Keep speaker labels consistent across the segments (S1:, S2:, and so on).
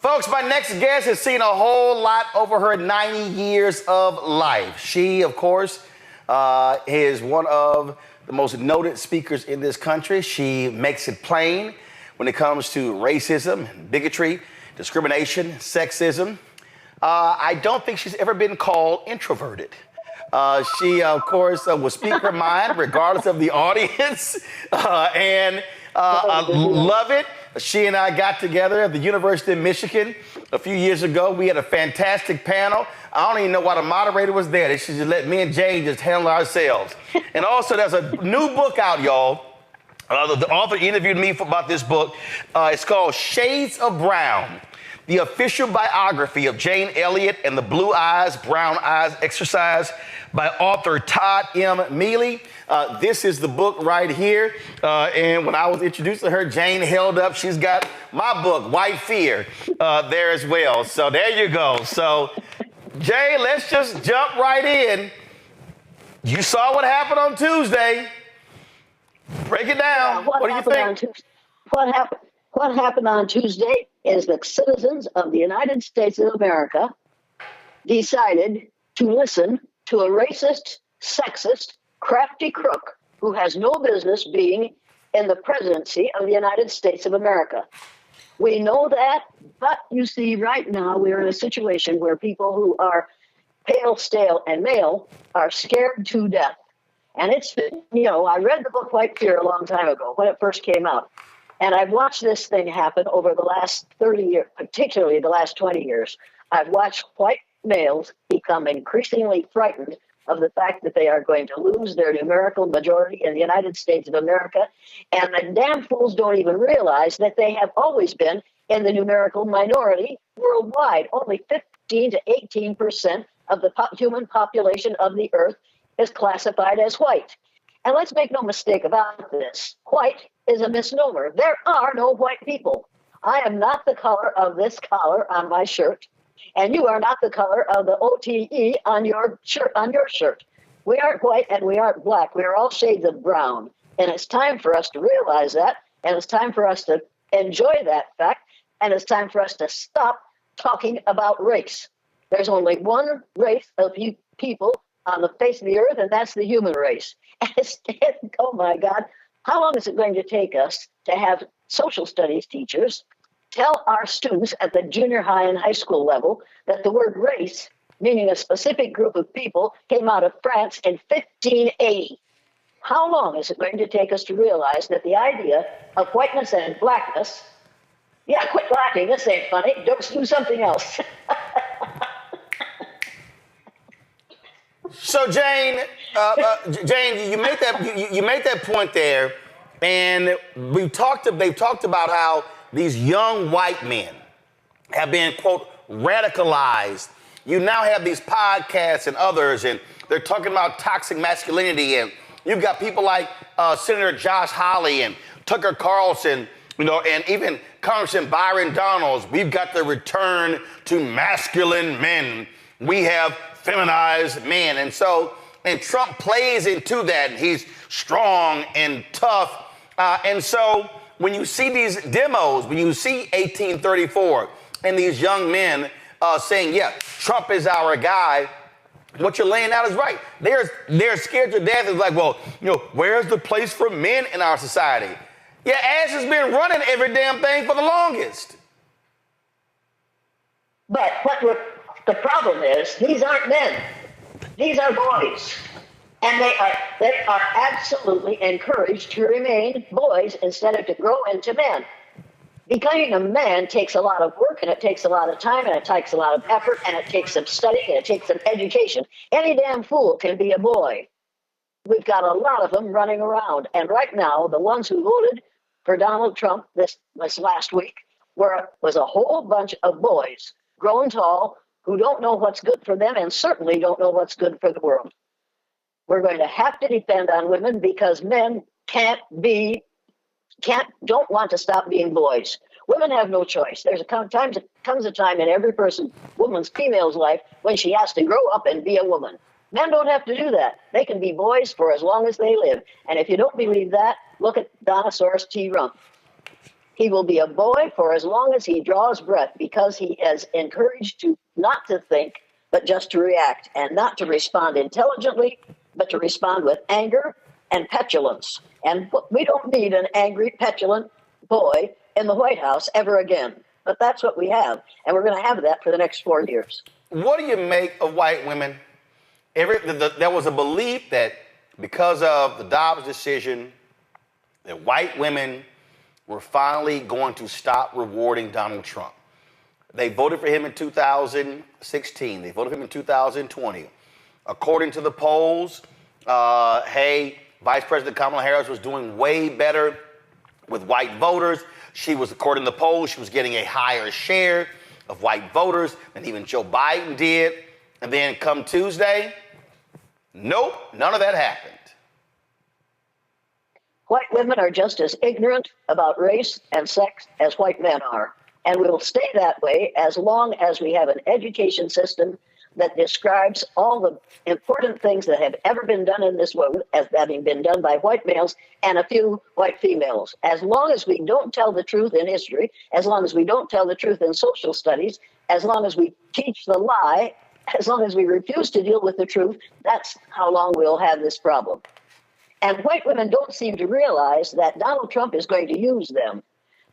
S1: Folks, my next guest has seen a whole lot over her 90 years of life. She, of course, is one of the most noted speakers in this country. She makes it plain when it comes to racism, bigotry, discrimination, sexism. I don't think she's ever been called introverted. She, of course, will speak her mind regardless of the audience, and I love it. She and I got together at the University of Michigan a few years ago. We had a fantastic panel. I don't even know why the moderator was there. They should just let me and Jane just handle ourselves. And also, there's a new book out, y'all. The author interviewed me about this book. It's called Shades of Brown, the official biography of Jane Elliott and the Blue Eyes, Brown Eyes exercise by author Todd M. Mealy. This is the book right here. And when I was introduced to her, Jane held up, she's got my book, White Fear, there as well. So there you go. So, Jane, let's just jump right in. You saw what happened on Tuesday. Break it down. What do you think?
S2: What happened on Tuesday is the citizens of the United States of America decided to listen to a racist, sexist, crafty crook who has no business being in the presidency of the United States of America. We know that, but you see, right now we're in a situation where people who are pale, stale, and male are scared to death. And it's, I read the book White Fear a long time ago when it first came out. And I've watched this thing happen over the last 30 years, particularly the last 20 years. I've watched white males become increasingly frightened of the fact that they are going to lose their numerical majority in the United States of America. And the damn fools don't even realize that they have always been in the numerical minority worldwide. Only 15 to 18% of the human population of the earth is classified as white. And let's make no mistake about this. White is a misnomer. There are no white people. I am not the color of this collar on my shirt, and you are not the color of the OTE on your shirt. We aren't white and we aren't black. We are all shades of brown. And it's time for us to realize that, and it's time for us to enjoy that fact, and it's time for us to stop talking about race. There's only one race of people on the face of the earth, and that's the human race. And oh my God, how long is it going to take us to have social studies teachers tell our students at the junior high and high school level that the word race, meaning a specific group of people, came out of France in 1580? How long is it going to take us to realize that the idea of whiteness and blackness, quit laughing, this ain't funny, don't do something else.
S1: So Jane, you make that point there, and they've talked about how these young white men have been, quote, radicalized. You now have these podcasts and others, and they're talking about toxic masculinity, and you've got people like Senator Josh Hawley and Tucker Carlson, and even Congressman Byron Donalds. We've got the return to masculine men. We have feminized men. And Trump plays into that. He's strong and tough. And so when you see these demos, when you see 1834 and these young men saying, Trump is our guy, what you're laying out is right. They're scared to death. It's like, well, where's the place for men in our society? Your ass has been running every damn thing for the longest.
S2: But the problem is, these aren't men. These are boys. And they are absolutely encouraged to remain boys instead of to grow into men. Becoming a man takes a lot of work, and it takes a lot of time, and it takes a lot of effort, and it takes some study, and it takes some education. Any damn fool can be a boy. We've got a lot of them running around. And right now, the ones who voted for Donald Trump this last week was a whole bunch of boys, grown tall, who don't know what's good for them and certainly don't know what's good for the world. We're going to have to depend on women because men don't want to stop being boys. Women have no choice. Comes a time in every woman's female's life when she has to grow up and be a woman. Men don't have to do that. They can be boys for as long as they live. And if you don't believe that, look at Donosaurus T. Rump. He will be a boy for as long as he draws breath, because he is encouraged to not to think, but just to react, and not to respond intelligently, but to respond with anger and petulance. And we don't need an angry, petulant boy in the White House ever again. But that's what we have, and we're going to have that for the next 4 years.
S1: What do you make of white women? There was a belief that because of the Dobbs decision, that white women were finally going to stop rewarding Donald Trump. They voted for him in 2016. They voted for him in 2020. According to the polls, Vice President Kamala Harris was doing way better with white voters. She was, according to the polls, she was getting a higher share of white voters than even Joe Biden did. And then come Tuesday, nope, none of that happened.
S2: White women are just as ignorant about race and sex as white men are. And we will stay that way as long as we have an education system that describes all the important things that have ever been done in this world as having been done by white males and a few white females. As long as we don't tell the truth in history, as long as we don't tell the truth in social studies, as long as we teach the lie, as long as we refuse to deal with the truth, that's how long we'll have this problem. And white women don't seem to realize that Donald Trump is going to use them.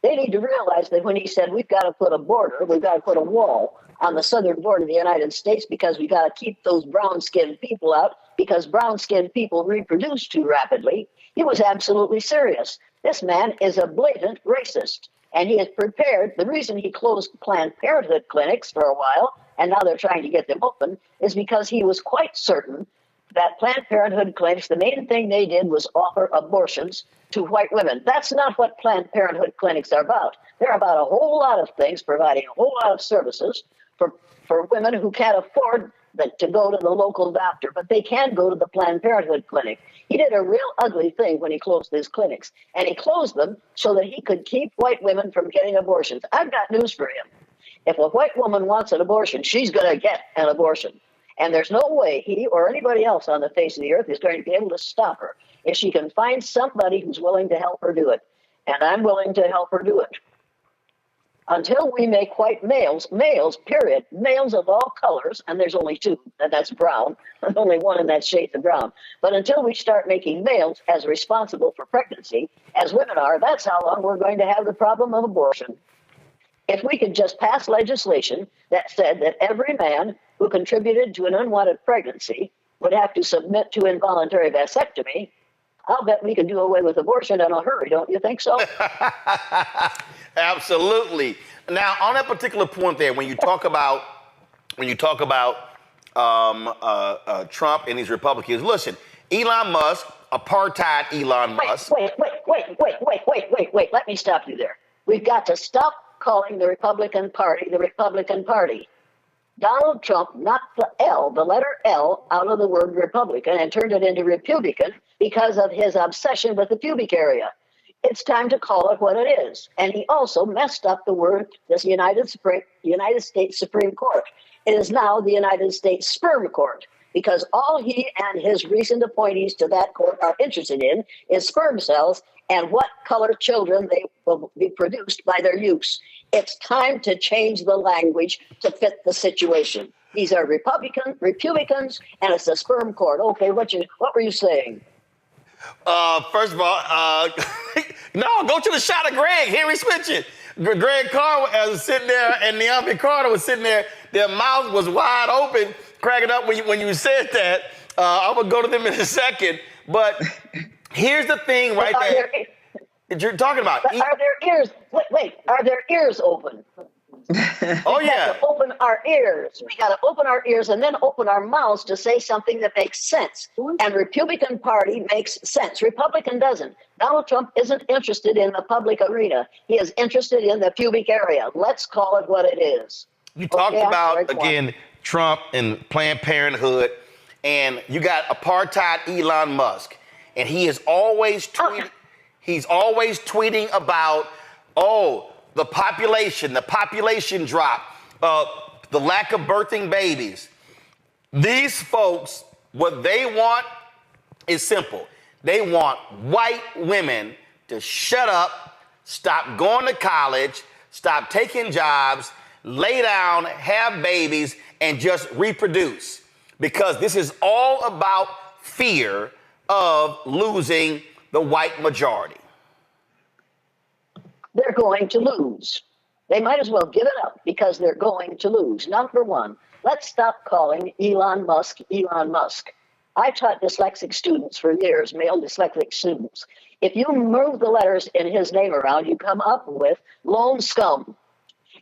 S2: They need to realize that when he said we've got to put a border, we've got to put a wall on the southern border of the United States because we've got to keep those brown-skinned people out because brown-skinned people reproduce too rapidly, he was absolutely serious. This man is a blatant racist, and he is prepared. The reason he closed Planned Parenthood clinics for a while, and now they're trying to get them open, is because he was quite certain that Planned Parenthood clinics, the main thing they did was offer abortions to white women. That's not what Planned Parenthood clinics are about. They're about a whole lot of things, providing a whole lot of services for women who can't afford to go to the local doctor, but they can go to the Planned Parenthood clinic. He did a real ugly thing when he closed these clinics, and he closed them so that he could keep white women from getting abortions. I've got news for him. If a white woman wants an abortion, she's going to get an abortion. And there's no way he or anybody else on the face of the earth is going to be able to stop her if she can find somebody who's willing to help her do it. And I'm willing to help her do it. Until we make white males, period, males of all colors, and there's only two, and that's brown, there's only one in that shade of brown. But until we start making males as responsible for pregnancy as women are, that's how long we're going to have the problem of abortion. If we could just pass legislation that said that every man who contributed to an unwanted pregnancy would have to submit to involuntary vasectomy, I'll bet we could do away with abortion in a hurry. Don't you think so?
S1: Absolutely. Now, on that particular point there, when you talk about Trump and these Republicans, listen, Elon Musk, apartheid Elon Musk.
S2: Wait. Let me stop you there. We've got to stop calling the Republican Party the Republican Party. Donald Trump knocked the letter L out of the word Republican and turned it into Republican because of his obsession with the pubic area. It's time to call it what it is. And he also messed up the word, this United States Supreme Court. It is now the United States Sperm Court, because all he and his recent appointees to that court are interested in is sperm cells and what color children they will be produced by their use. It's time to change the language to fit the situation. These are Republicans, and it's a sperm court. Okay, what were you saying?
S1: First of all, no, go to the shot of Greg, Henry Smitchin. Greg Carr was sitting there, and Neontay Carter was sitting there. Their mouth was wide open, cracking up when you said that. I'm going to go to them in a second. But here's the thing right there that you're talking about.
S2: Are their ears, wait, are their ears open?
S1: Oh, yeah.
S2: We got to open our ears. We got to open our ears and then open our mouths to say something that makes sense. And Republican Party makes sense. Republican doesn't. Donald Trump isn't interested in the public arena. He is interested in the pubic area. Let's call it what it is.
S1: You talked about, again, Trump and Planned Parenthood, and you got apartheid Elon Musk. And he is always tweeting. He's always tweeting about, the population drop, the lack of birthing babies. These folks, what they want is simple. They want white women to shut up, stop going to college, stop taking jobs, lay down, have babies, and just reproduce. Because this is all about fear of losing the white majority.
S2: They're going to lose. They might as well give it up because they're going to lose. Number one, let's stop calling Elon Musk Elon Musk. I taught dyslexic students for years, male dyslexic students. If you move the letters in his name around, you come up with lone scum.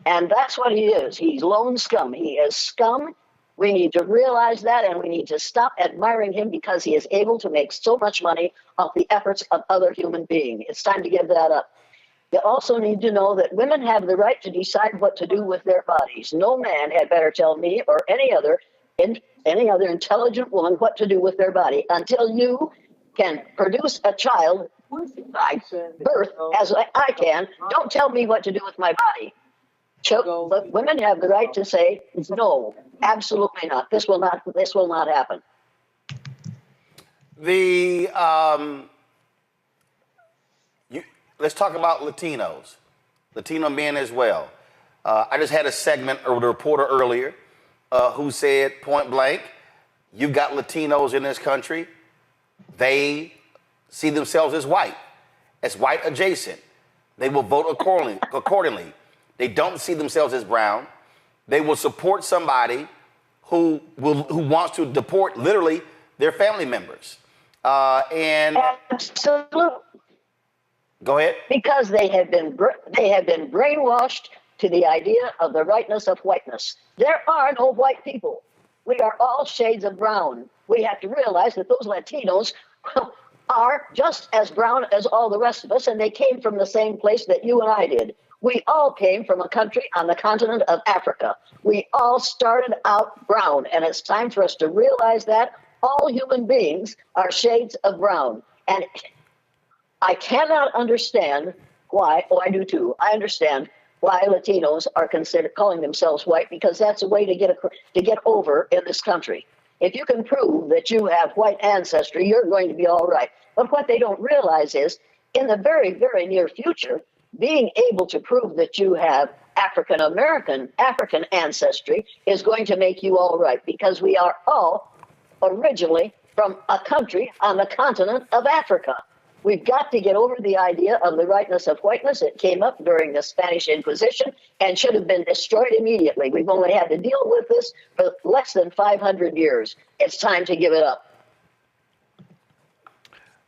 S2: And that's what he is. He's lone scum. He is scum. We need to realize that, and we need to stop admiring him because he is able to make so much money off the efforts of other human beings. It's time to give that up. You also need to know that women have the right to decide what to do with their bodies. No man had better tell me or any other intelligent woman what to do with their body until you can produce a child by birth, as I can. Don't tell me what to do with my body. But women have the right to say no, absolutely not. This will not happen.
S1: Let's talk about Latinos, Latino men as well. I just had a segment with a reporter earlier who said point blank, you've got Latinos in this country. They see themselves as white adjacent. They will vote accordingly. They don't see themselves as brown. They will support somebody who wants to deport literally their family members.
S2: Absolutely.
S1: Go ahead.
S2: Because they have been brainwashed to the idea of the rightness of whiteness. There are no white people. We are all shades of brown. We have to realize that those Latinos are just as brown as all the rest of us, and they came from the same place that you and I did. We all came from a country on the continent of Africa. We all started out brown, and it's time for us to realize that all human beings are shades of brown. And I cannot understand why, I do too, I understand why Latinos are considered calling themselves white, because that's a way to get over in this country. If you can prove that you have white ancestry, you're going to be all right. But what they don't realize is, in the very, very near future, being able to prove that you have African ancestry is going to make you all right, because we are all originally from a country on the continent of Africa. We've got to get over the idea of the rightness of whiteness. It came up during the Spanish Inquisition and should have been destroyed immediately. We've only had to deal with this for less than 500 years. It's time to give it up.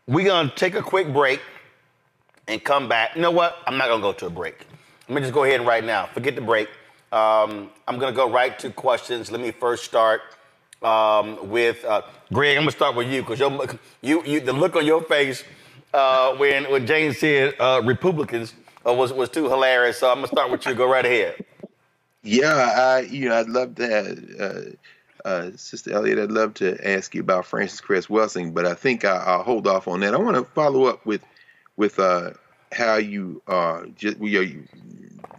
S1: We're going to take a quick break and come back. You know what? I'm not going to go to a break. Let me just go ahead and right now. Forget the break. I'm going to go right to questions. Let me first start with Greg. I'm going to start with you because the look on your face when Jane said Republicans was too hilarious. So I'm gonna start with you. Go right ahead.
S3: Yeah, I'd love to, Sister Elliott. I'd love to ask you about Frances Cress Welsing, but I think I'll hold off on that. I want to follow up with how you your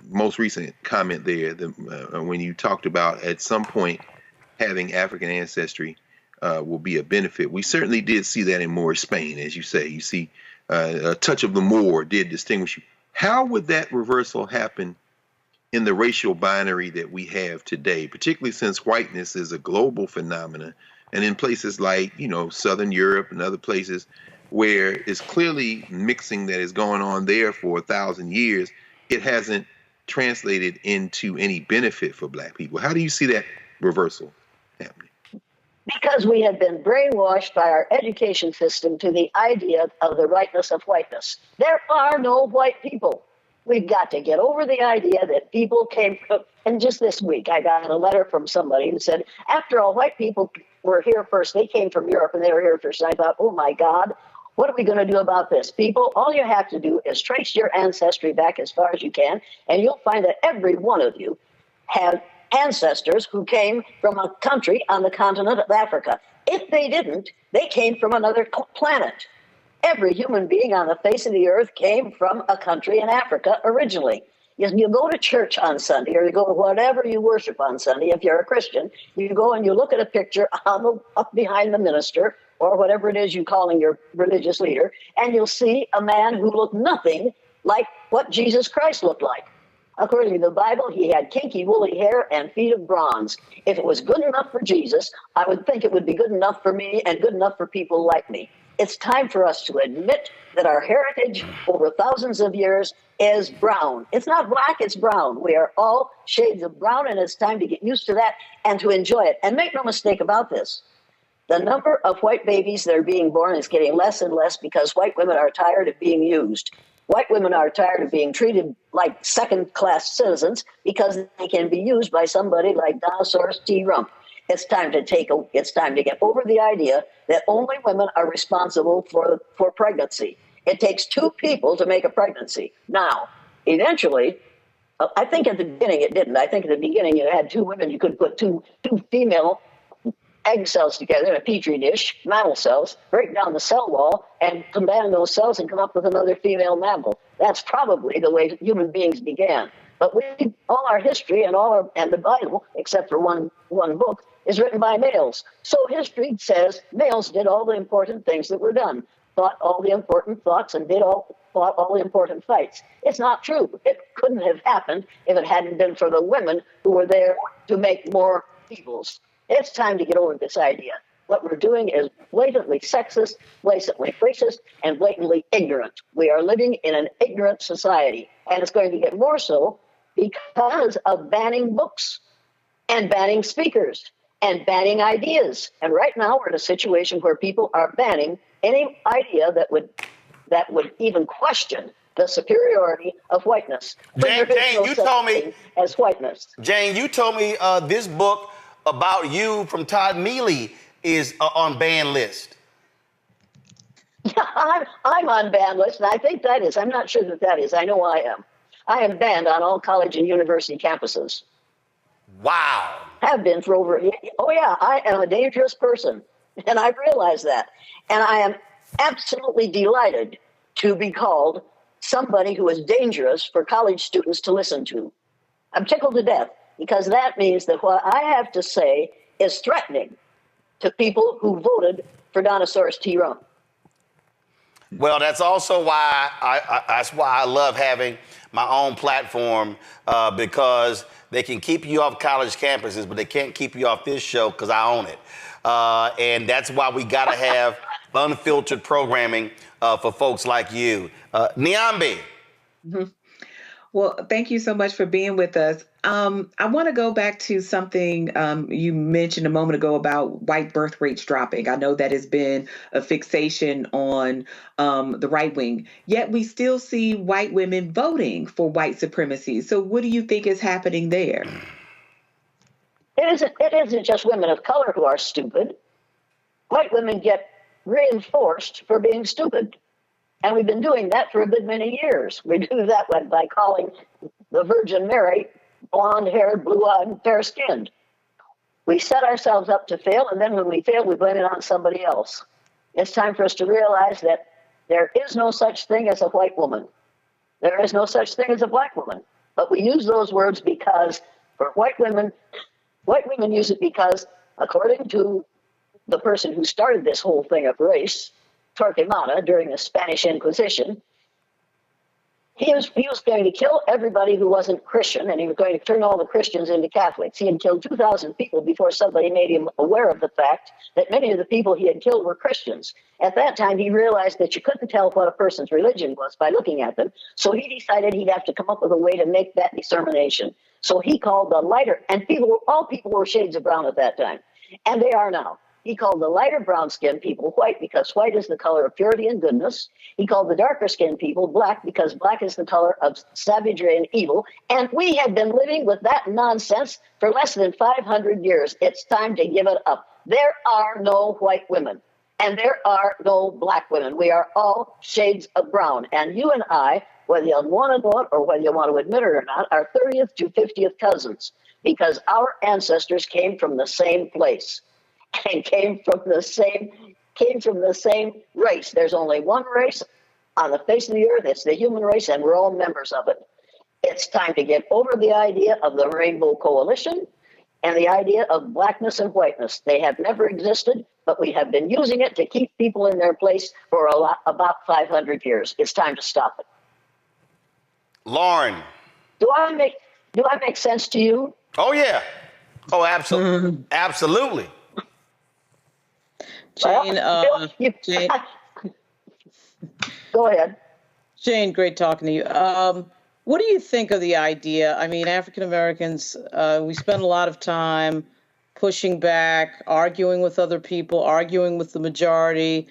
S3: most recent comment there, when you talked about at some point having African ancestry will be a benefit. We certainly did see that in Moorish Spain, as you say. You see, a touch of the Moor did distinguish you. How would that reversal happen in the racial binary that we have today, particularly since whiteness is a global phenomenon, and in places like, Southern Europe and other places where it's clearly mixing that is going on there for 1,000 years, it hasn't translated into any benefit for Black people. How do you see that reversal happening?
S2: Because we have been brainwashed by our education system to the idea of the rightness of whiteness. There are no white people. We've got to get over the idea that people came from, and just this week I got a letter from somebody who said, after all, white people were here first. They came from Europe and they were here first. And I thought, oh my God, what are we going to do about this? People, all you have to do is trace your ancestry back as far as you can, and you'll find that every one of you have ancestors who came from a country on the continent of Africa. If they didn't, they came from another planet. Every human being on the face of the earth came from a country in Africa originally. You go to church on Sunday, or you go to whatever you worship on Sunday. If you're a Christian, you go and you look at a picture up behind the minister, or whatever it is you're calling your religious leader, and you'll see a man who looked nothing like what Jesus Christ looked like. According to the Bible, he had kinky, woolly hair and feet of bronze. If it was good enough for Jesus, I would think it would be good enough for me and good enough for people like me. It's time for us to admit that our heritage over thousands of years is brown. It's not black, it's brown. We are all shades of brown, and it's time to get used to that and to enjoy it. And make no mistake about this. The number of white babies that are being born is getting less and less because white women are tired of being used. White women are tired of being treated like second-class citizens because they can be used by somebody like Dinosaurus T. Rump. It's time to get over the idea that only women are responsible for pregnancy. It takes two people to make a pregnancy. Now, eventually, I think at the beginning it didn't. I think at the beginning you had two women. You could put two female egg cells together in a petri dish, mammal cells, break down the cell wall, and combine those cells and come up with another female mammal. That's probably the way human beings began. But all our history and the Bible, except for one book, is written by males. So history says males did all the important things that were done, fought all the important thoughts, and fought all the important fights. It's not true. It couldn't have happened if it hadn't been for the women who were there to make more peoples. It's time to get over this idea. What we're doing is blatantly sexist, blatantly racist, and blatantly ignorant. We are living in an ignorant society, and it's going to get more so because of banning books and banning speakers and banning ideas. And right now we're in a situation where people are banning any idea that would even question the superiority of whiteness.
S1: Jane, you told me
S2: as whiteness.
S1: Jane, you told me this book about you from Todd Mealy is on ban list.
S2: Yeah, I'm on ban list, and I think that is. I'm not sure that is. I know I am. I am banned on all college and university campuses.
S1: Wow.
S2: Have been for over. Oh yeah, I am a dangerous person, and I've realized that. And I am absolutely delighted to be called somebody who is dangerous for college students to listen to. I'm tickled to death because that means that what I have to say is threatening to people who voted for Dinosaurus T. Rump.
S1: Well, that's also why I love having my own platform because they can keep you off college campuses, but they can't keep you off this show because I own it. And that's why we got to have unfiltered programming for folks like you. Niambi.
S4: Mm-hmm. Well, thank you so much for being with us. I want to go back to something you mentioned a moment ago about white birth rates dropping. I know that has been a fixation on the right wing, yet we still see white women voting for white supremacy. So what do you think is happening there?
S2: It isn't just women of color who are stupid. White women get reinforced for being stupid. And we've been doing that for a good many years. We do that by calling the Virgin Mary blonde-haired, blue-eyed, fair-skinned. We set ourselves up to fail, and then when we fail, we blame it on somebody else. It's time for us to realize that there is no such thing as a white woman. There is no such thing as a black woman. But we use those words because for white women use it because, according to the person who started this whole thing of race, Torquemada, during the Spanish Inquisition, he was going to kill everybody who wasn't Christian, and he was going to turn all the Christians into Catholics. He had killed 2,000 people before somebody made him aware of the fact that many of the people he had killed were Christians. At that time, he realized that you couldn't tell what a person's religion was by looking at them, so he decided he'd have to come up with a way to make that determination. So he called the lighter, and all people were shades of brown at that time, and they are now. He called the lighter brown-skinned people white because white is the color of purity and goodness. He called the darker-skinned people black because black is the color of savagery and evil. And we have been living with that nonsense for less than 500 years. It's time to give it up. There are no white women, and there are no black women. We are all shades of brown. And you and I, whether you want to know it or whether you want to admit it or not, are 30th to 50th cousins because our ancestors came from the same place. And came from the same race. There's only one race on the face of the earth. It's the human race, and we're all members of it. It's time to get over the idea of the Rainbow Coalition and the idea of blackness and whiteness. They have never existed, but we have been using it to keep people in their place for about 500 years. It's time to stop it.
S1: Lauren.
S2: Do I make sense to you?
S1: Oh, yeah. Oh, absolutely. Absolutely.
S5: Jane,
S2: Well,
S5: Jane,
S2: go ahead.
S5: Jane, great talking to you. What do you think of the idea? I mean, African Americans, we spend a lot of time pushing back, arguing with other people, arguing with the majority,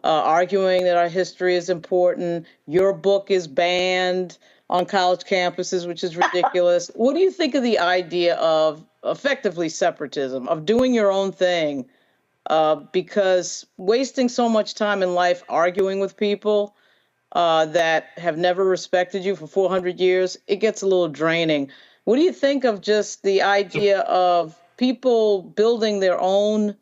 S5: arguing that our history is important. Your book is banned on college campuses, which is ridiculous. What do you think of the idea of effectively separatism, of doing your own thing? Because wasting so much time in life arguing with people that have never respected you for 400 years, it gets a little draining. What do you think of just the idea of people building their own,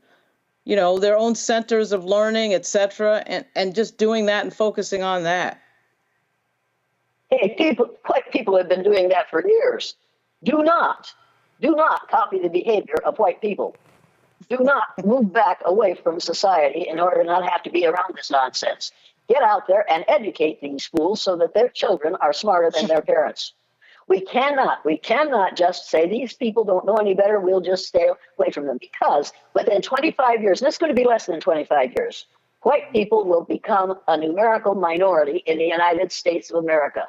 S5: their own centers of learning, et cetera, and just doing that and focusing on that?
S2: Hey, white people have been doing that for years. Do not copy the behavior of white people. Do not move back away from society in order to not have to be around this nonsense. Get out there and educate these fools so that their children are smarter than their parents. We cannot just say these people don't know any better, we'll just stay away from them. Because within 25 years, and it's going to be less than 25 years, white people will become a numerical minority in the United States of America.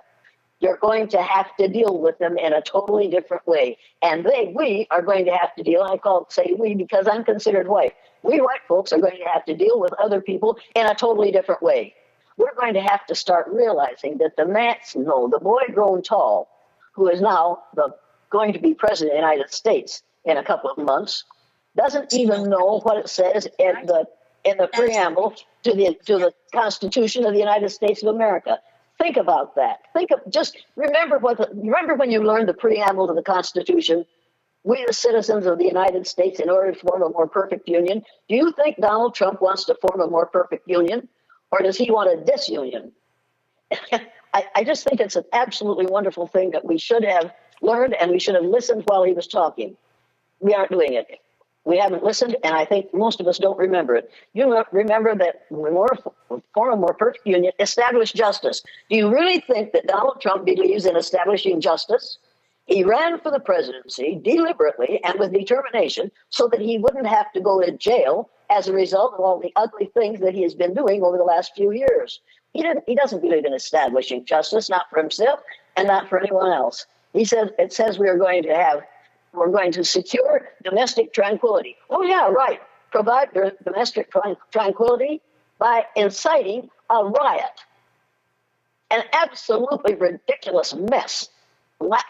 S2: You're going to have to deal with them in a totally different way. And we are going to have to deal, I say we because I'm considered white. We white folks are going to have to deal with other people in a totally different way. We're going to have to start realizing that the boy grown tall, who is now going to be president of the United States in a couple of months, doesn't even know what it says in the preamble to the Constitution of the United States of America. Think about that. Remember when you learned the preamble to the Constitution, we the citizens of the United States in order to form a more perfect union. Do you think Donald Trump wants to form a more perfect union, or does he want a disunion? I just think it's an absolutely wonderful thing that we should have learned, and we should have listened while he was talking. We aren't doing it. We haven't listened, and I think most of us don't remember it. You remember that form a more perfect union, establish justice. Do you really think that Donald Trump believes in establishing justice? He ran for the presidency deliberately and with determination so that he wouldn't have to go to jail as a result of all the ugly things that he has been doing over the last few years. He doesn't believe in establishing justice, not for himself and not for anyone else. It says we're going to secure domestic tranquility. Oh, yeah, right. Provide domestic tranquility by inciting a riot. An absolutely ridiculous mess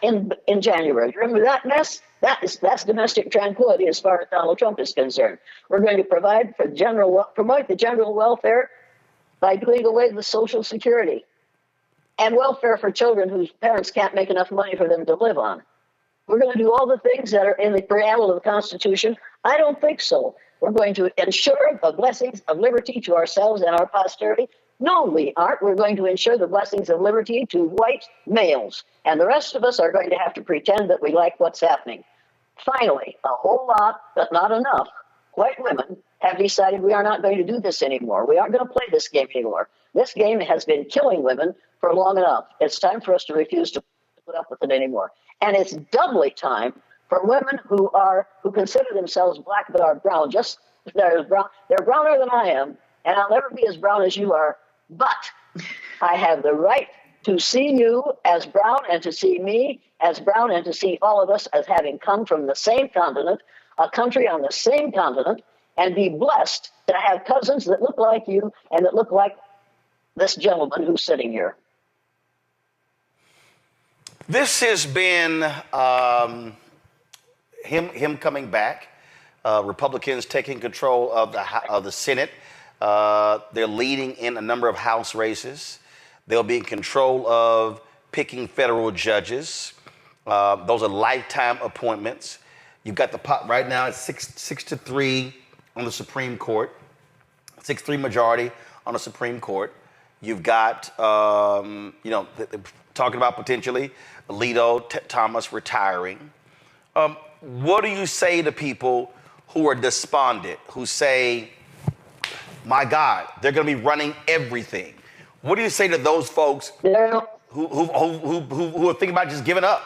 S2: in January. Remember that mess? That's domestic tranquility as far as Donald Trump is concerned. We're going to promote the general welfare by doing away with Social Security and welfare for children whose parents can't make enough money for them to live on. We're going to do all the things that are in the preamble of the Constitution. I don't think so. We're going to ensure the blessings of liberty to ourselves and our posterity. No, we aren't. We're going to ensure the blessings of liberty to white males. And the rest of us are going to have to pretend that we like what's happening. Finally, a whole lot, but not enough, white women have decided we are not going to do this anymore. We aren't going to play this game anymore. This game has been killing women for long enough. It's time for us to refuse to put up with it anymore. And it's doubly time for women who consider themselves black but are brown. They're browner than I am, and I'll never be as brown as you are. But I have the right to see you as brown and to see me as brown and to see all of us as having come from the same continent, a country on the same continent, and be blessed to have cousins that look like you and that look like this gentleman who's sitting here.
S1: This has been him coming back. Republicans taking control of the Senate. They're leading in a number of House races. They'll be in control of picking federal judges. Those are lifetime appointments. You've got the pot right now. It's 6-3 on the Supreme Court. 6-3 majority on the Supreme Court. You've got, talking about potentially Alito Thomas retiring. What do you say to people who are despondent, who say, my God, they're going to be running everything? What do you say to those folks? who are thinking about just giving up?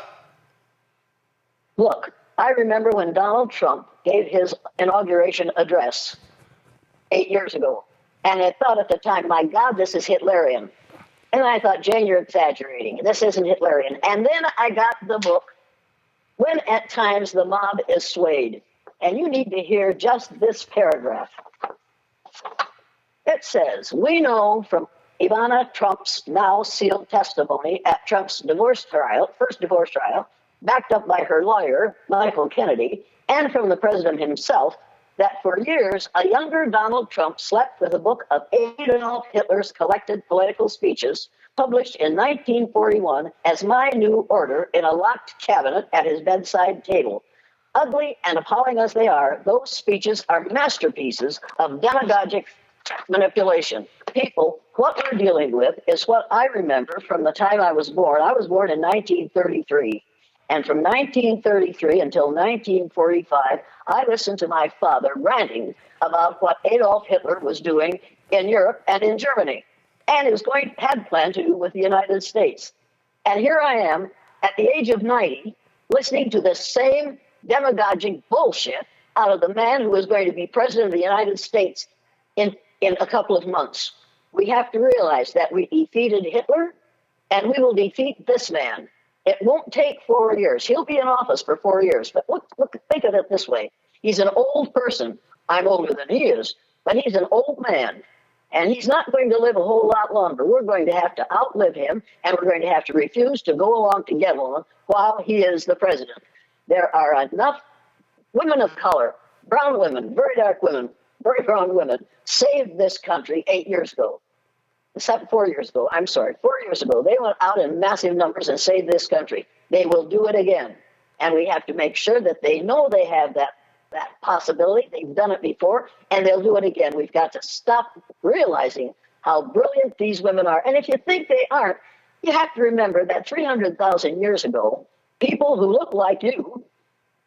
S2: Look, I remember when Donald Trump gave his inauguration address 8 years ago. And I thought at the time, my God, this is Hitlerian. And I thought, Jane, you're exaggerating. This isn't Hitlerian. And then I got the book, When at Times the Mob is Swayed. And you need to hear just this paragraph. It says, we know from Ivana Trump's now sealed testimony at Trump's first divorce trial, backed up by her lawyer, Michael Kennedy, and from the president himself, that for years, a younger Donald Trump slept with a book of Adolf Hitler's collected political speeches, published in 1941 as My New Order in a locked cabinet at his bedside table. Ugly and appalling as they are, those speeches are masterpieces of demagogic manipulation. People, what we're dealing with is what I remember from the time I was born. I was born in 1933. And from 1933 until 1945, I listened to my father ranting about what Adolf Hitler was doing in Europe and in Germany. And it had planned to do with the United States. And here I am at the age of 90, listening to the same demagogic bullshit out of the man who is going to be president of the United States in a couple of months. We have to realize that we defeated Hitler, and we will defeat this man. It won't take 4 years. He'll be in office for 4 years. But think of it this way. He's an old person. I'm older than he is, but he's an old man. And he's not going to live a whole lot longer. We're going to have to outlive him, and we're going to have to refuse to go along to get along while he is the president. There are enough women of color, brown women, very dark women, very brown women, saved this country 8 years ago. 4 years ago, I'm sorry, 4 years ago, they went out in massive numbers and saved this country. They will do it again. And we have to make sure that they know they have that possibility. They've done it before, and they'll do it again. We've got to stop realizing how brilliant these women are. And if you think they aren't, you have to remember that 300,000 years ago, people who look like you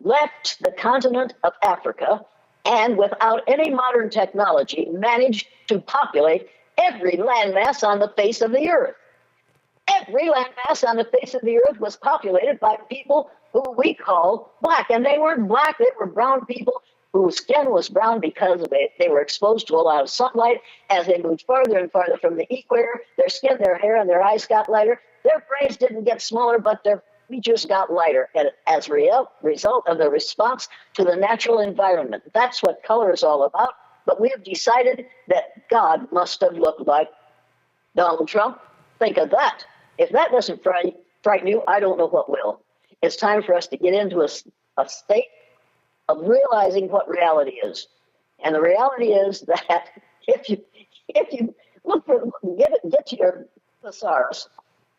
S2: left the continent of Africa and without any modern technology managed to populate every landmass on the face of the earth. Every landmass on the face of the earth was populated by people who we call black. And they weren't black, they were brown people whose skin was brown because they were exposed to a lot of sunlight. As they moved farther and farther from the equator, their skin, their hair, and their eyes got lighter. Their brains didn't get smaller, but their features got lighter as a result of the response to the natural environment. That's what color is all about. But we have decided that God must have looked like Donald Trump. Think of that. If that doesn't frighten you, I don't know what will. It's time for us to get into a state of realizing what reality is. And the reality is that if you get to your thesaurus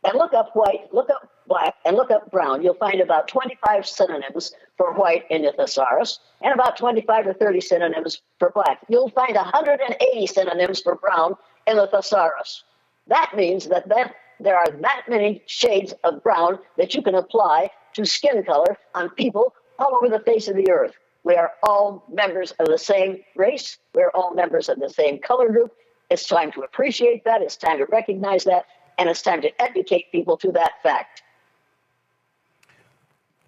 S2: and look up white, look up black, and look up brown, you'll find about 25 synonyms for white in your thesaurus and about 25 or 30 synonyms for black. You'll find 180 synonyms for brown in the thesaurus. That means that there are that many shades of brown that you can apply to skin color on people all over the face of the earth. We are all members of the same race. We're all members of the same color group. It's time to appreciate that. It's time to recognize that. And it's time to educate people to that fact.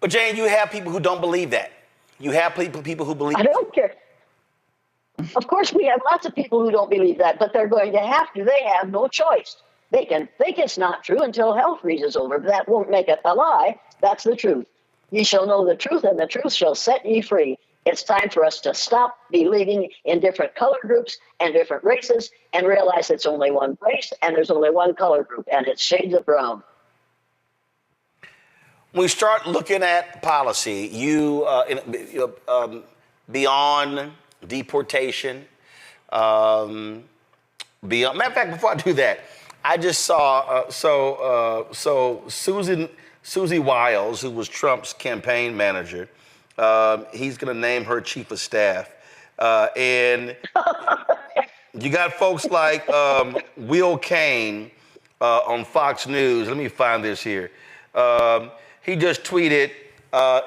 S1: But Jane, you have people who don't believe that. You have people who believe.
S2: I don't care. Of course, we have lots of people who don't believe that, but they're going to have to. They have no choice. They can think it's not true until hell freezes over, but that won't make it a lie. That's the truth. Ye shall know the truth, and the truth shall set ye free. It's time for us to stop believing in different color groups and different races and realize it's only one race and there's only one color group, and it's shades of brown.
S1: When we start looking at policy, beyond deportation, matter of fact, before I do that, I just saw Susie Wiles, who was Trump's campaign manager. He's going to name her chief of staff, and you got folks like Will Cain on Fox News. Let me find this here. He just tweeted,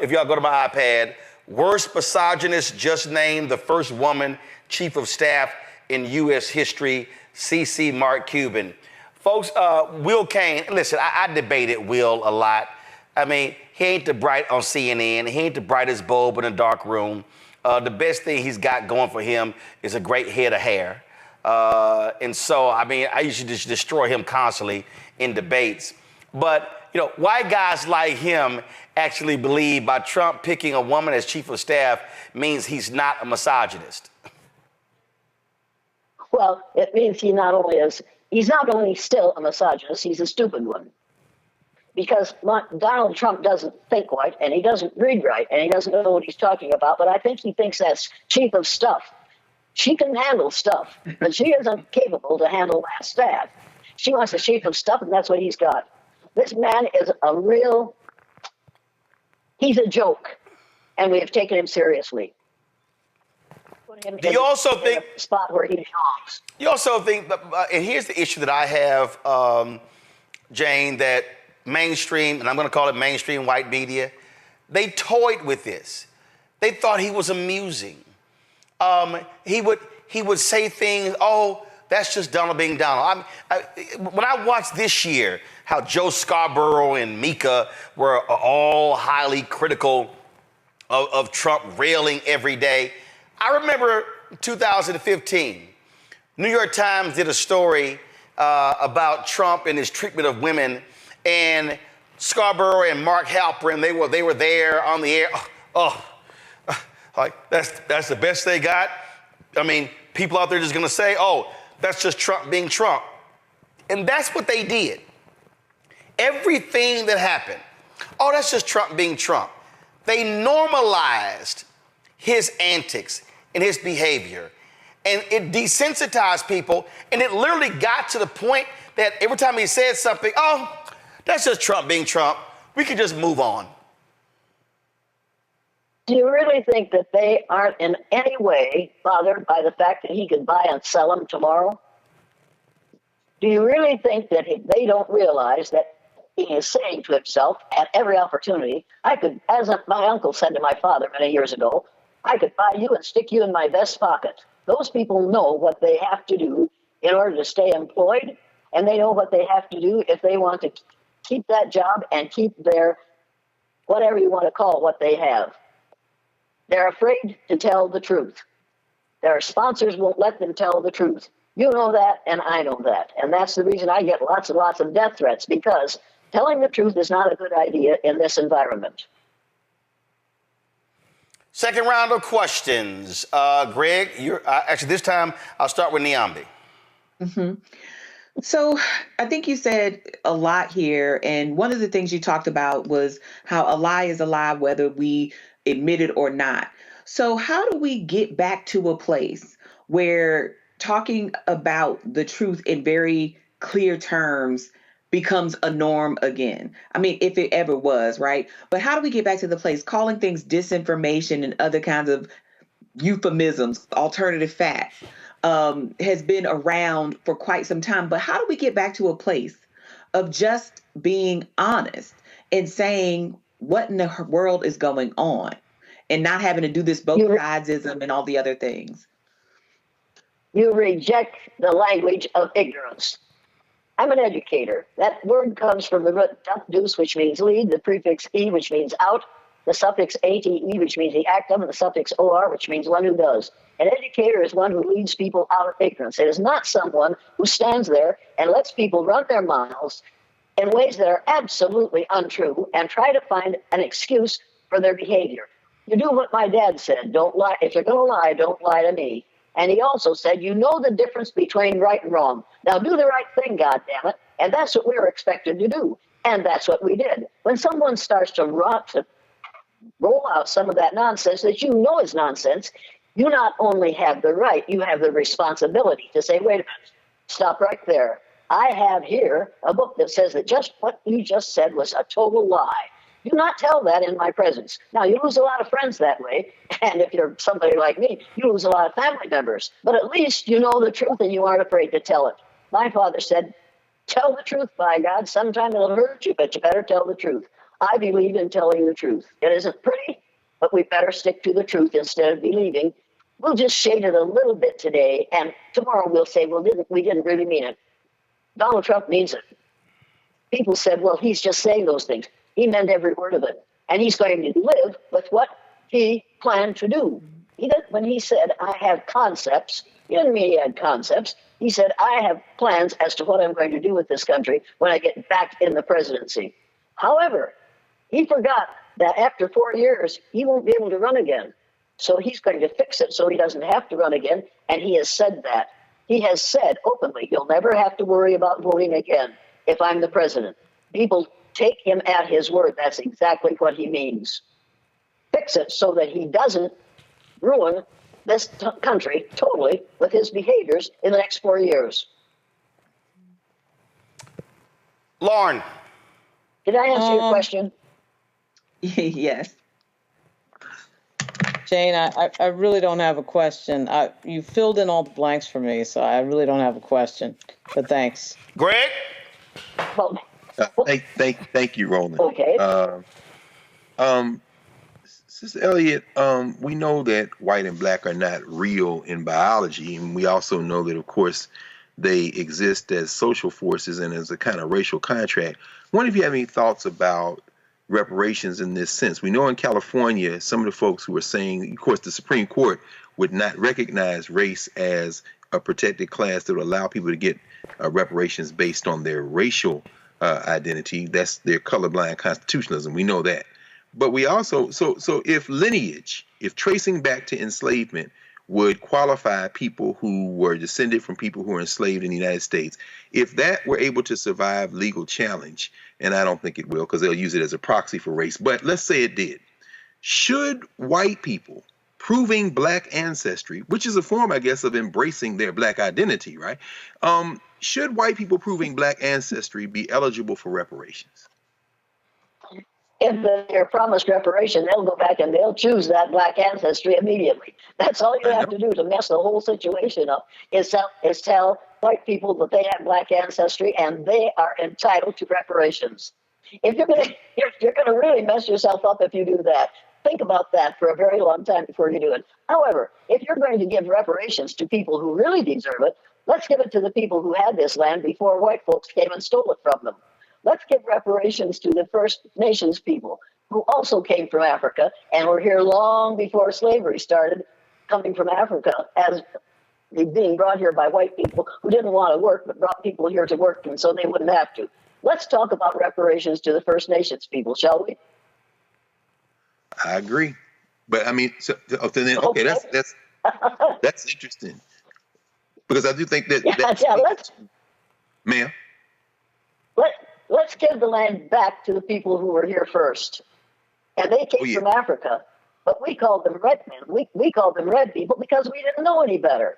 S1: if y'all go to my iPad, worst misogynist just named the first woman chief of staff in U.S. history, C.C. Mark Cuban. Folks, Will Kane, listen, I debated Will a lot. I mean, he ain't the bright on CNN. He ain't the brightest bulb in a dark room. The best thing he's got going for him is a great head of hair. And so, I mean, I used to just destroy him constantly in debates. But, you know, white guys like him actually believe by Trump picking a woman as chief of staff means he's not a misogynist.
S2: Well, it means he's not only still a misogynist, he's a stupid one. Because Donald Trump doesn't think right, and he doesn't read right, and he doesn't know what he's talking about, but I think he thinks that's chief of stuff. She can handle stuff, but she isn't capable to handle that staff. She wants a chief of stuff, and that's what he's got. This man is he's a joke, and we have taken him seriously. Put him
S1: Do you also think
S2: in a spot where he belongs? You
S1: also think, and here's the issue that I have, Jane, that mainstream, and I'm going to call it mainstream white media, they toyed with this. They thought he was amusing. He would say things, oh, that's just Donald being Donald. When I watched this year how Joe Scarborough and Mika were all highly critical of Trump, railing every day, I remember 2015, New York Times did a story about Trump and his treatment of women, and Scarborough and Mark Halperin, they were there on the air. Like that's the best they got. I mean, people out there just gonna say, oh, that's just Trump being Trump. And that's what they did. Everything that happened, oh, that's just Trump being Trump. They normalized his antics and his behavior. And it desensitized people. And it literally got to the point that every time he said something, oh, that's just Trump being Trump. We could just move on.
S2: Do you really think that they aren't in any way bothered by the fact that he could buy and sell them tomorrow? Do you really think that they don't realize that he is saying to himself at every opportunity, I could, as my uncle said to my father many years ago, I could buy you and stick you in my vest pocket. Those people know what they have to do in order to stay employed, and they know what they have to do if they want to keep that job and keep their, whatever you want to call what they have. They're afraid to tell the truth. Their sponsors won't let them tell the truth. You know that, and I know that. And that's the reason I get lots and lots of death threats, because telling the truth is not a good idea in this environment.
S1: Second round of questions. Greg, actually this time I'll start with Niambi.
S4: Mm-hmm. So I think you said a lot here. And one of the things you talked about was how a lie is a lie, whether we admit it or not. So how do we get back to a place where talking about the truth in very clear terms becomes a norm again? I mean, if it ever was, right? But how do we get back to the place calling things disinformation and other kinds of euphemisms, alternative facts, has been around for quite some time. But how do we get back to a place of just being honest and saying what in the world is going on and not having to do this both sidesism and all the other things?
S2: You reject the language of ignorance. I'm an educator. That word comes from the root "dus," which means lead, the prefix "e," which means out, the suffix "ate," which means the act of, and the suffix "or," which means one who does. An educator is one who leads people out of ignorance. It is not someone who stands there and lets people run their mouths in ways that are absolutely untrue and try to find an excuse for their behavior. You do what my dad said. Don't lie. If you're going to lie, don't lie to me. And he also said, you know the difference between right and wrong. Now do the right thing, goddammit. And that's what we were expected to do. And that's what we did. When someone starts to roll out some of that nonsense that you know is nonsense, you not only have the right, you have the responsibility to say, wait a minute, stop right there. I have here a book that says that just what you just said was a total lie. Do not tell that in my presence. Now, you lose a lot of friends that way, and if you're somebody like me, you lose a lot of family members. But at least you know the truth and you aren't afraid to tell it. My father said, tell the truth, by God. Sometimes it'll hurt you, but you better tell the truth. I believe in telling the truth. It isn't pretty, but we better stick to the truth instead of believing. We'll just shade it a little bit today, and tomorrow we'll say, well, we didn't really mean it. Donald Trump means it. People said, well, he's just saying those things. He meant every word of it. And he's going to live with what he planned to do. When he said, I have concepts, he didn't mean he had concepts. He said, I have plans as to what I'm going to do with this country when I get back in the presidency. However, he forgot that after 4 years, he won't be able to run again. So he's going to fix it so he doesn't have to run again. And he has said that. He has said openly, he'll never have to worry about voting again if I'm the president. People take him at his word. That's exactly what he means. Fix it so that he doesn't ruin this country totally with his behaviors in the next 4 years.
S1: Lauren.
S2: Did I answer your question?
S4: Yes.
S5: Jane, I really don't have a question. You filled in all the blanks for me, so I really don't have a question. But thanks.
S1: Greg?
S2: Well,
S3: Thank you, Roland.
S2: okay.
S3: Sister Elliott, we know that white and black are not real in biology, and we also know that, of course, they exist as social forces and as a kind of racial contract. I wonder if you have any thoughts about reparations in this sense. We know in California, some of the folks who are saying, of course, the Supreme Court would not recognize race as a protected class that would allow people to get reparations based on their racial identity. That's their colorblind constitutionalism. We know that. But we also, so if lineage, if tracing back to enslavement would qualify people who were descended from people who were enslaved in the United States, if that were able to survive legal challenge, and I don't think it will because they'll use it as a proxy for race, but let's say it did, should white people proving black ancestry, which is a form, I guess, of embracing their black identity, right? Should white people proving black ancestry be eligible for reparations?
S2: If they're promised reparation, they'll go back and they'll choose that black ancestry immediately. That's all you have to do to mess the whole situation up is tell white people that they have black ancestry and they are entitled to reparations. If you're gonna really mess yourself up if you do that. Think about that for a very long time before you do it. However, if you're going to give reparations to people who really deserve it, let's give it to the people who had this land before white folks came and stole it from them. Let's give reparations to the First Nations people who also came from Africa and were here long before slavery started, coming from Africa as being brought here by white people who didn't want to work but brought people here to work and so they wouldn't have to. Let's talk about reparations to the First Nations people, shall we?
S3: I agree. But I mean, okay, that's interesting. Because I do think that, ma'am.
S2: Let's give the land back to the people who were here first. And they came from Africa, but we called them red men. We called them red people because we didn't know any better.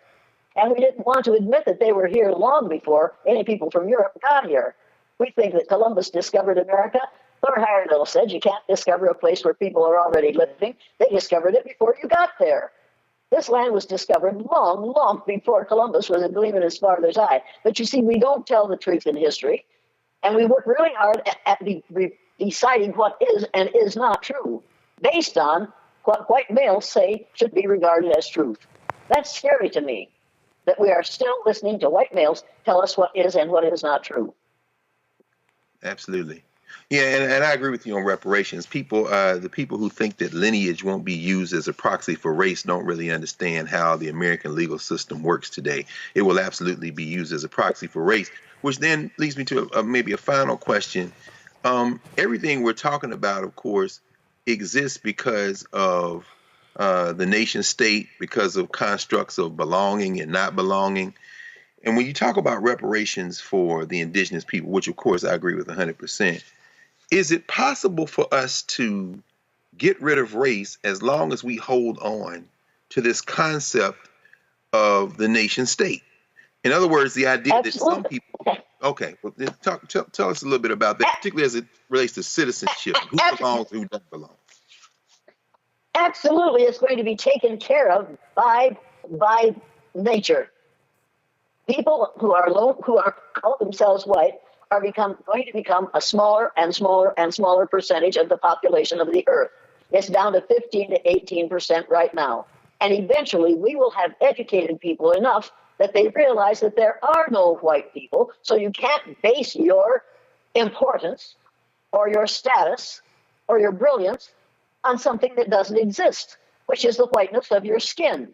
S2: And we didn't want to admit that they were here long before any people from Europe got here. We think that Columbus discovered America. Lord Heyerdahl said you can't discover a place where people are already living. They discovered it before you got there. This land was discovered long, long before Columbus was a gleam in his father's eye. But you see, we don't tell the truth in history. And we work really hard at deciding what is and is not true based on what white males say should be regarded as truth. That's scary to me, that we are still listening to white males tell us what is and what is not true.
S3: Absolutely. Yeah, and I agree with you on reparations. The people who think that lineage won't be used as a proxy for race don't really understand how the American legal system works today. It will absolutely be used as a proxy for race, which then leads me to maybe a final question. Everything we're talking about, of course, exists because of the nation state, because of constructs of belonging and not belonging. And when you talk about reparations for the indigenous people, which of course I agree with 100%, is it possible for us to get rid of race as long as we hold on to this concept of the nation state? In other words, the idea that some people, okay, well, tell us a little bit about that, particularly as it relates to citizenship, who belongs, who doesn't belong.
S2: Absolutely, it's going to be taken care of by nature. People who call themselves white are going to become a smaller and smaller and smaller percentage of the population of the earth. It's down to 15 to 18% right now. And eventually we will have educated people enough that they realize that there are no white people, so you can't base your importance or your status or your brilliance on something that doesn't exist, which is the whiteness of your skin.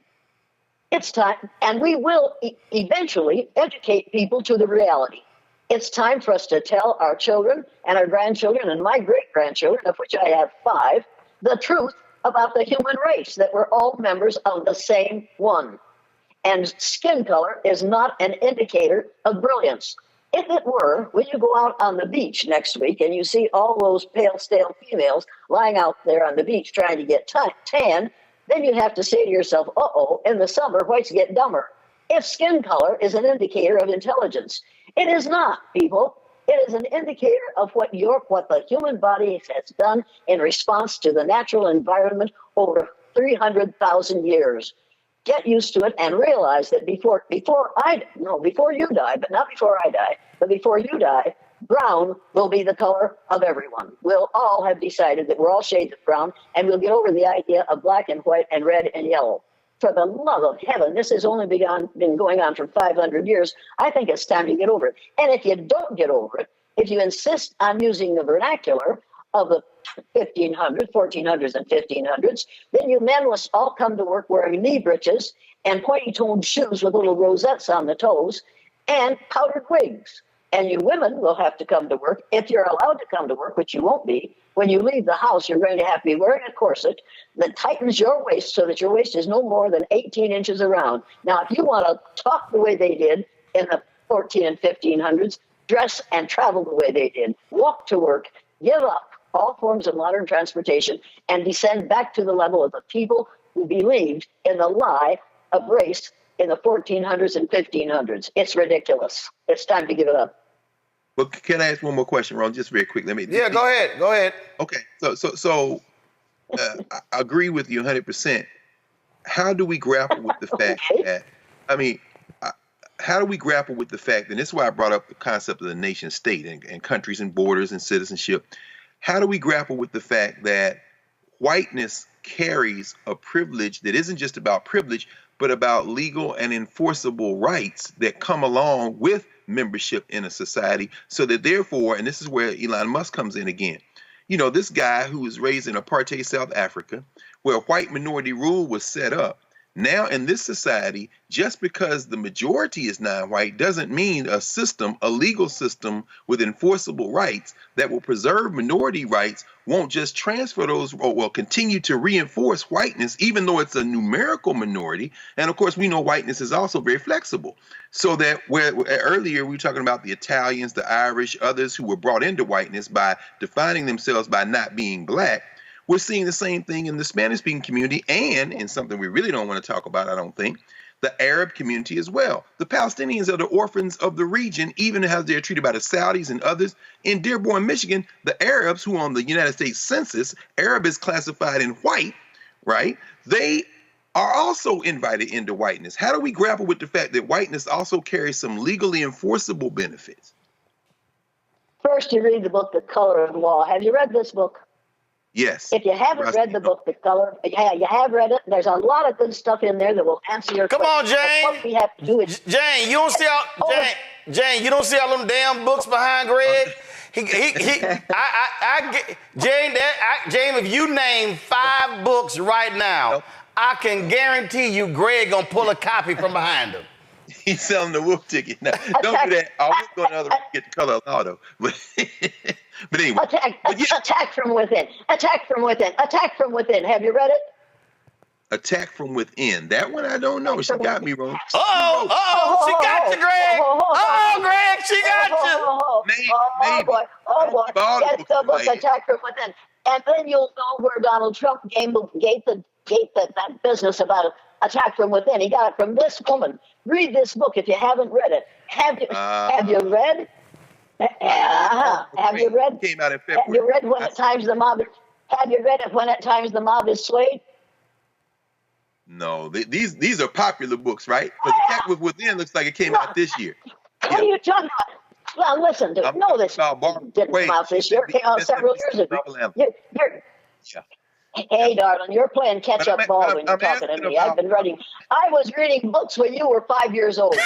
S2: It's time, and we will eventually educate people to the reality. It's time for us to tell our children and our grandchildren and my great-grandchildren, of which I have 5, the truth about the human race, that we're all members of the same one. And skin color is not an indicator of brilliance. If it were, when you go out on the beach next week and you see all those pale, stale females lying out there on the beach trying to get tan, then you have to say to yourself, uh-oh, in the summer, whites get dumber. If skin color is an indicator of intelligence, it is not, people. It is an indicator of what the human body has done in response to the natural environment over 300,000 years. Get used to it and realize that before you die, but not before I die, but before you die, brown will be the color of everyone. We'll all have decided that we're all shades of brown, and we'll get over the idea of black and white and red and yellow. For the love of heaven, this has only been going on for 500 years. I think it's time to get over it. And if you don't get over it, if you insist on using the vernacular of the 1500s, 1400s, and 1500s, then you men must all come to work wearing knee breeches and pointy-toed shoes with little rosettes on the toes and powdered wigs. And you women will have to come to work, if you're allowed to come to work, which you won't be. When you leave the house, you're going to have to be wearing a corset that tightens your waist so that your waist is no more than 18 inches around. Now, if you want to talk the way they did in the 14 and 1500s, dress and travel the way they did, walk to work, give up all forms of modern transportation, and descend back to the level of the people who believed in the lie of race in the 1400s and 1500s. It's ridiculous. It's time to give it up.
S3: Well, can I ask one more question, Ron? Just very quick.
S1: Go ahead.
S3: Okay, so I agree with you 100%. How do we grapple with the fact that, how do we grapple with the fact, and this is why I brought up the concept of the nation state and countries and borders and citizenship. How do we grapple with the fact that whiteness carries a privilege that isn't just about privilege, but about legal and enforceable rights that come along with membership in a society, so that therefore, and this is where Elon Musk comes in again, this guy who was raised in apartheid South Africa, where white minority rule was set up, now in this society, just because the majority is non-white doesn't mean a legal system with enforceable rights that will preserve minority rights won't just transfer those or will continue to reinforce whiteness, even though it's a numerical minority. And of course, we know whiteness is also very flexible. So that where earlier we were talking about the Italians, the Irish, others who were brought into whiteness by defining themselves by not being black. We're seeing the same thing in the Spanish-speaking community and in something we really don't want to talk about, I don't think, the Arab community as well. The Palestinians are the orphans of the region, even as they're treated by the Saudis and others. In Dearborn, Michigan, the Arabs, who on the United States Census, Arab is classified in white, right? They are also invited into whiteness. How do we grapple with the fact that whiteness also carries some legally enforceable benefits?
S2: First, you read the book, The Color of Law. Have you read this book?
S3: Yes.
S2: If you haven't read the book, The Color, you have read it. There's a lot of good stuff in there that will answer your question.
S1: Come on, Jane.
S2: What we have to do is
S1: Jane, you don't see all them damn books behind Greg? Jane, if you name 5 books right now, I can guarantee you Greg gonna pull a copy from behind him.
S3: He's selling the wolf ticket. No, don't do that. I was going to get the color of law, though. But anyway.
S2: Attack from within. Attack from within. Attack from within. Have you read it?
S3: Attack from Within. That one I don't know. She got me wrong.
S1: She got you, Greg. Greg, she got you.
S2: Maybe. Get the book, Attack from Within. And then you'll know where Donald Trump gave that business about attack from within. He got it from this woman. Read this book if you haven't read it. Have you read? Have you read?
S3: Came out in February.
S2: Have you read When at Times the Mob? Have you read it When at Times the Mob is Swayed?
S3: No, these are popular books, right? But Attack from Within looks like it came out this year.
S2: What are you talking about? Well, listen to it. No, this didn't come out this year. It came out several years ago. Hey, darling, you're playing
S3: But
S2: catch-up ball when you're
S3: I'm
S2: talking to
S3: asking
S2: me. I've
S3: about.
S2: been reading. I was reading books when you were 5 years old.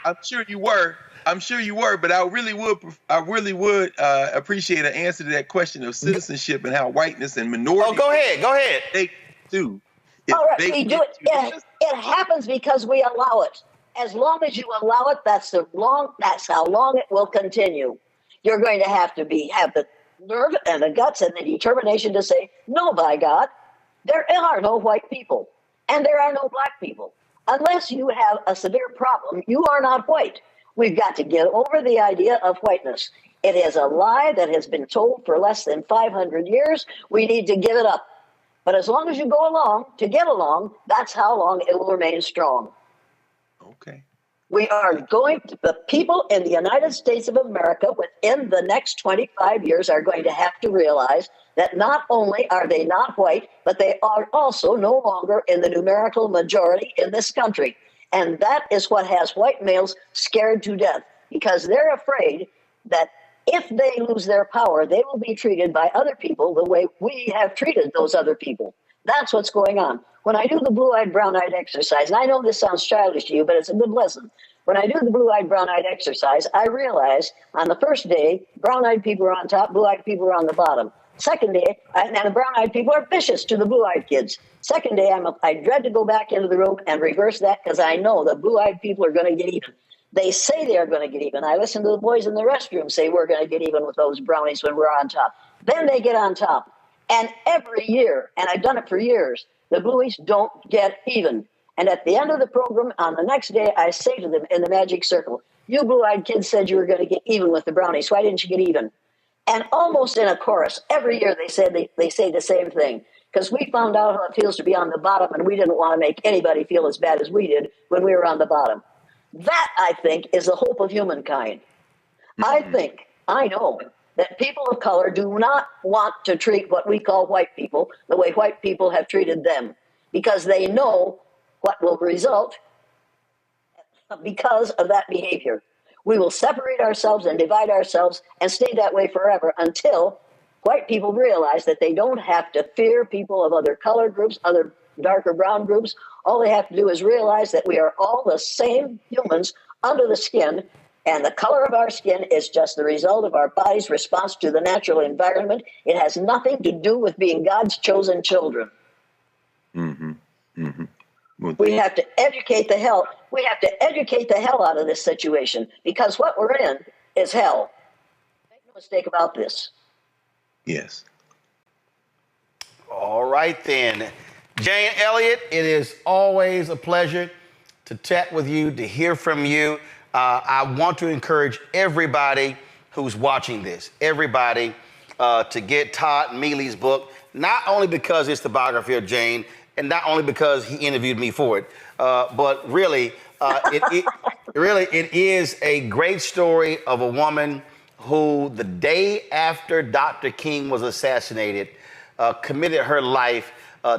S3: I'm sure you were. I'm sure you were, but I really would. Appreciate an answer to that question of citizenship and how whiteness and minority.
S1: Oh, go ahead.
S3: They do.
S2: All right, we do it. It happens because we allow it. As long as you allow it, that's how long it will continue. You're going to have the nerve and the guts and the determination to say, no, by God, there are no white people and there are no black people. Unless you have a severe problem, you are not white. We've got to get over the idea of whiteness. It is a lie that has been told for less than 500 years. We need to give it up. But as long as you go along to get along, that's how long it will remain strong.
S3: Okay.
S2: The people in the United States of America within the next 25 years are going to have to realize that not only are they not white, but they are also no longer in the numerical majority in this country. And that is what has white males scared to death, because they're afraid that if they lose their power, they will be treated by other people the way we have treated those other people. That's what's going on. When I do the blue-eyed, brown-eyed exercise, and I know this sounds childish to you, but it's a good lesson. When I do the blue-eyed, brown-eyed exercise, I realize on the first day, brown-eyed people are on top, blue-eyed people are on the bottom. Second day, and the brown-eyed people are vicious to the blue-eyed kids. Second day, I dread to go back into the room and reverse that because I know the blue-eyed people are going to get even. They say they are going to get even. I listen to the boys in the restroom say we're going to get even with those brownies when we're on top. Then they get on top. And every year, and I've done it for years, the blueies don't get even. And at the end of the program, on the next day, I say to them in the magic circle, you blue-eyed kids said you were going to get even with the brownies. Why didn't you get even? And almost in a chorus, every year they say the same thing. Because we found out how it feels to be on the bottom, and we didn't want to make anybody feel as bad as we did when we were on the bottom. That, I think, is the hope of humankind. I know that people of color do not want to treat what we call white people the way white people have treated them, because they know what will result because of that behavior. We will separate ourselves and divide ourselves and stay that way forever until white people realize that they don't have to fear people of other color groups, other darker brown groups. All they have to do is realize that we are all the same humans under the skin, and the color of our skin is just the result of our body's response to the natural environment. It has nothing to do with being God's chosen children.
S3: Mm-hmm. Mm-hmm. Well,
S2: We have to educate the hell. We have to educate the hell out of this situation, because what we're in is hell. Make no mistake about this.
S3: yes.
S1: All right, then. Jane Elliott, it is always a pleasure to chat with you, to hear from you. I want to encourage everybody who's watching this, everybody, to get Todd Mealy's book, not only because it's the biography of Jane, and not only because he interviewed me for it, but really, it is a great story of a woman who, the day after Dr. King was assassinated, committed her life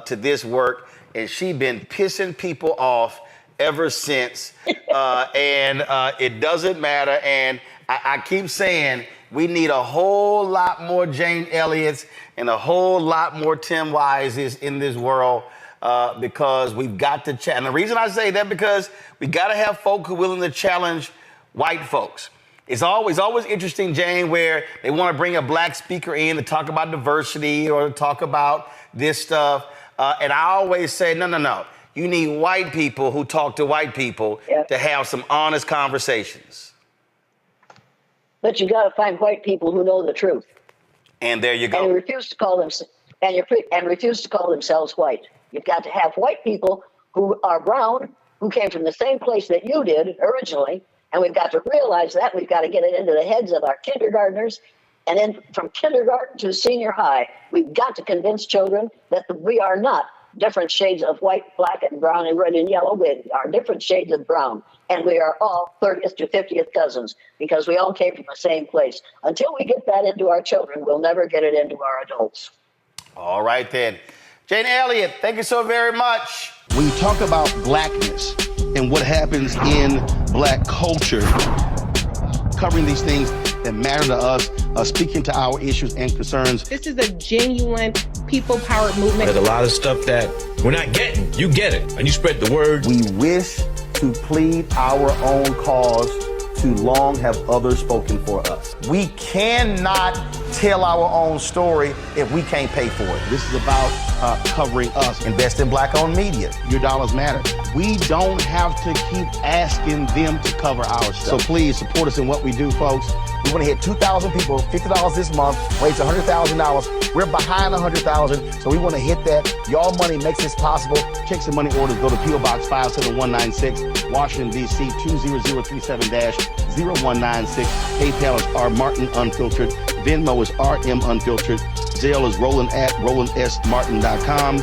S1: to this work, and she's been pissing people off ever since. And it doesn't matter. And I keep saying we need a whole lot more Jane Elliott's and a whole lot more Tim Wise's in this world, because we've got to challenge. And the reason I say that, because we got to have folk who are willing to challenge white folks. It's always interesting, Jane, where they want to bring a black speaker in to talk about diversity or to talk about this stuff. And I always say, no. You need white people who talk to white people to have some honest conversations.
S2: But you got to find white people who know the truth.
S1: And there you go.
S2: And refuse to call them refuse to call themselves white. You've got to have white people who are brown, who came from the same place that you did originally, and we've got to realize that. We've got to get it into the heads of our kindergartners, and then from kindergarten to senior high, we've got to convince children that we are not different shades of white, black, and brown, and red and yellow. We are different shades of brown, and we are all 30th to 50th cousins because we all came from the same place. Until we get that into our children, we'll never get it into our adults.
S1: All right, then. Jane Elliott, thank you so very much. When you talk about blackness and what happens in black culture, covering these things that matter to us, speaking to our issues and concerns.
S6: This is a genuine people-powered movement.
S7: There's a lot of stuff that we're not getting. You get it, and you spread the word.
S1: We wish to plead our own cause. Too long have others spoken for us. We cannot tell our own story if we can't pay for it.
S8: This is about covering us.
S1: Invest in black-owned media.
S8: Your dollars matter. We don't have to keep asking them to cover our stuff. So please support us in what we do, folks.
S1: We want to hit 2,000 people, $50 this month, raise $100,000. We're behind 100,000, so we want to hit that. Y'all money makes this possible.
S8: Checks and money orders go to P.O. Box 57196, Washington, D.C. 20037-0196. PayPal is R Martin Unfiltered. Venmo is RM Unfiltered. Zelle is Roland at RolandSMartin.com.